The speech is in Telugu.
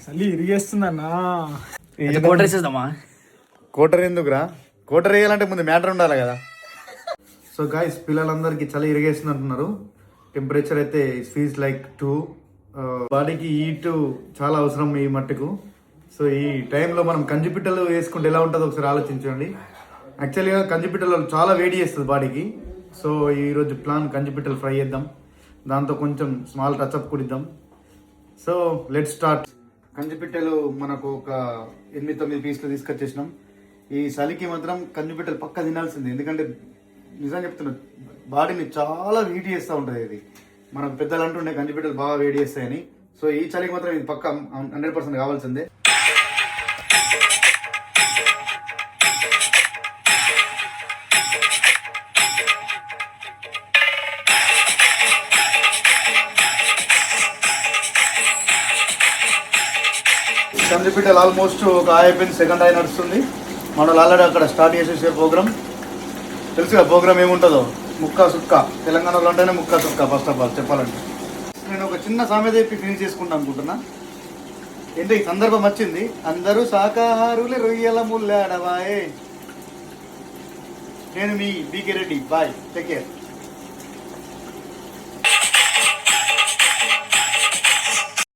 చలి ఇరిగేస్తుందన్నా. కోటర్ ఎందుకురా? కోటర్ వేయాలంటే ముందు మ్యాటర్ ఉండాలి కదా. సో గాయస్, పిల్లలందరికీ చలి ఇరిగేస్తుంది అంటున్నారు. టెంపరేచర్ అయితే ఫీజ్ లైక్ 2. బాడీకి హీట్ చాలా అవసరం ఈ మట్టుకు. సో ఈ టైంలో మనం కంజిపిట్టలు వేసుకుంటే ఎలా ఉంటుందో ఒకసారి ఆలోచించండి. యాక్చువల్గా కంజిపిట్టలు చాలా వేడి చేస్తుంది బాడీకి. సో ఈరోజు ప్లాన్ కంజిపిట్టలు ఫ్రై చేద్దాం, దాంతో కొంచెం స్మాల్ టచ్అప్ కుడిద్దాం. So let start. కంజిపిట్టలు మనకు ఒక 8-9 పీసులు తీసుకొచ్చేసినాం. ఈ చలికి మాత్రం కంజిపిట్టలు పక్క తినాల్సింది, ఎందుకంటే నిజం చెప్తున్నా బాడీని చాలా హీట్ చేస్తూ ఉంటుంది. ఇది మనకు పెద్దలు అంటుండే కంజిపిట్టలు బాగా వేడి చేస్తాయని. సో ఈ చలికి మాత్రం ఇది పక్క 100% కావాల్సిందే. కంజిపిట్టలు ఆల్మోస్ట్ ఒక అయిపోయింది, సెకండ్ ఆయి నడుస్తుంది. మనం ఆల్రెడీ అక్కడ స్టార్ట్ చేసేసే ప్రోగ్రామ్ తెలుసుగా. ప్రోగ్రామ్ ఏముంటుందో ముక్క సుక్క, తెలంగాణలో అంటేనే ముక్క సుక్క. ఫస్ట్ ఆఫ్ ఆల్ చెప్పాలంటే నేను ఒక చిన్న సామెత చెప్పి ఫినిష్ చేసుకుంటా అనుకుంటున్నా. ఏంటో ఈ సందర్భం వచ్చింది, అందరూ శాకాహారులే రొయ్యల ముల్లాడవాయే. నేను మీ BK Reddy, bye, take care.